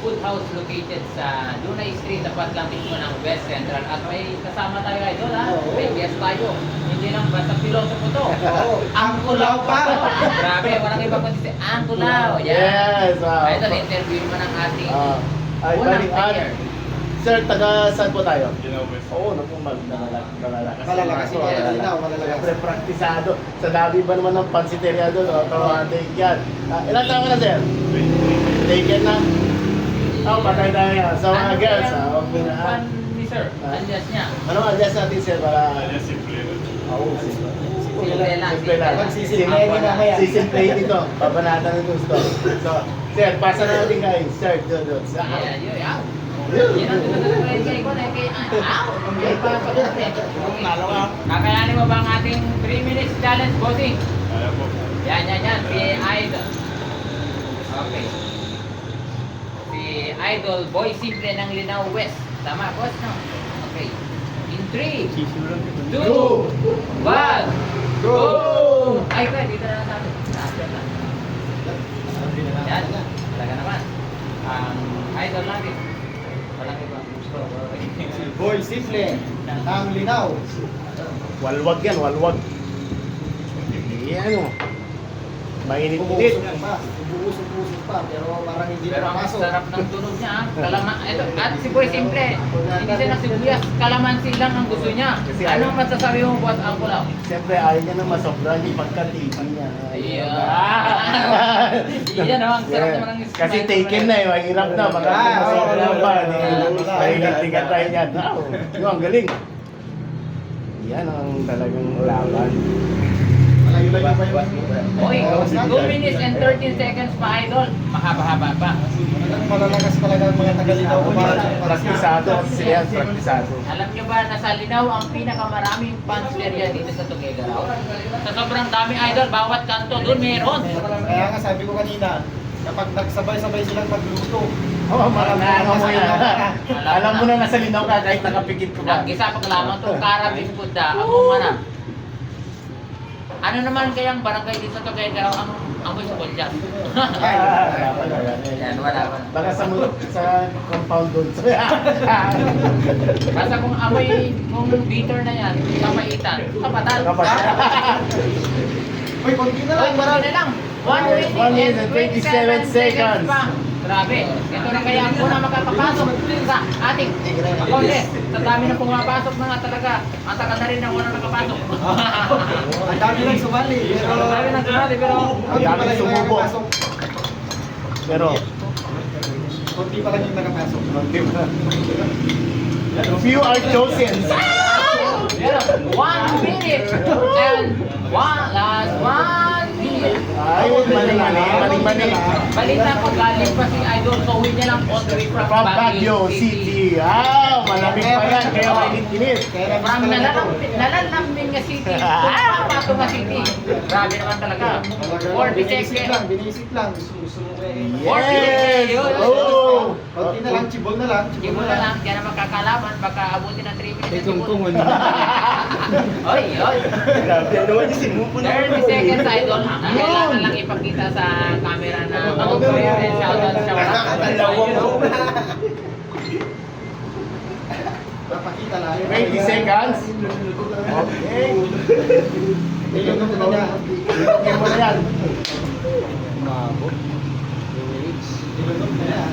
food house located sa Dunay Street, tapat lang mismo ng West Central. At may kasama tayo idol ha, may guest tayo. Hindi lang basta pilosopo to. Ang Kulaw pa. Grabe, walang iba kundi si Ang Kulaw. Yes. Idol, interview mo ng ating Ay, unang balik player. Sir, taga saan po tayo? Ginawis. Oo, naku, malalakas. Malalakas si Linaw, malalakas. Siyempre, praktisado. Sa dami ba naman ng pansiteria doon? Take yan. Ilan taon ka na, sir? Take yan na. Patay tayo yan. Sa mga girls, okay na. Pan ni sir, alias niya. Ano alias natin, sir? Para... Alias simple. Oo, Simple lang. simple lang. Magsisimplay din mamaya. Sisimplay dito. Papanatan ng gusto. So, sir, pasa na natin kayo. Sir, doon. Yeah, yeah. Yan ang tinatawag ko na kay Kakayanin mo ba ang ating 3 minutes challenge, bossing? Kaya po. Yan. Si Idol. Okay. Si Idol, boy simple ng Linaw West. Tama, boss, no? Okay. In 3, 2, 1, go! Ay, kaya, dito na lang sa atin. Yan. Talaga naman. Idol natin. Walang ibang gusto. Boy, simple. Ang Linaw. Walwag yan, walwag. Yan o. Mainit-init. Ubusog pa. Ubusog pa. Pero parang hindi Pero ang napasok. sarap ng tunog niya, ito, at si Boy Simple, hindi siya ng sibuyas, kalamansi lang ang gusto niya. Kasi Anong masasabi mo, boss, ang Kulaw? Siyempre, ayaw niya na masobra yung pagka-tiki niya. Yan naman, ang sarap naman ng Kasi taken na eh, mahirap na. Baka masobra pa. Mahilig-tigan tayo niyan. Yung ang galing. Yan ang talagang laban. Malayo-layo pa yun. Oy, 2 minutes and 13 seconds pa, Idol. Mahaba-haba pa. Malalakas talaga ang mga taga-Linaw. Praktisado kasi yan, praktisado. Alam niyo ba na sa Linaw ang pinakamaraming fans area dito sa Tuguegarao? Sa sobrang dami, Idol, bawat kanto doon meron. Kaya nga sabi ko kanina, kapag nagsabay-sabay silang magluto, Oo, marami mo yan. Alam mo na nasa Linaw ka kahit nakapikit ko ba. Nag-isa pa lamang to, karabis ko da, among mana. Ano naman kayang barangay dito sa Tuguegarao ang amoy sa kulyan? Yan, wala pa. Baka sa compound doon. Basta kung amoy, kung bitter na yan, kapaitan, kapatan. Uy, konti na Ay, lang. marami na lang. 1 minute and 27 seconds pa. Grabe. Ito na kaya ang una makapapasok sa ating contest. Sa dami na pumapasok na nga talaga. Ang tagal na rin ang una nakapasok. Ang dami lang sumali. Ang dami na sumali, pero konti pa lang yung Sumubo. nakapasok. Pero, Konti pa lang yung nakapasok. few are chosen. 1 minute and last 1 minute. Ay, maling-mali. Balita ko galing pa si Idol, so uwi niya lang all the way from From Baguio City. Malamig pa yan, kaya mainit-init. From Nalalambing nga city, Papato nga city. Grabe naman talaga. 40 seconds. Binisik lang. Gusto mo Yes! Oh! Konti na lang, chibol na lang. Hindi mo na lang, kaya na magkakalaban, baka abutin ng 3 minutes. Oy, oy. Grabe naman yung sinupo 30 seconds, Idol. Ang kailangan lang ipakita sa camera na mag-prayer and shoutout siya. Papakita lang. 20 seconds. Okay. Ilunod na niya. Okay mo na yan. Ilunod na niya.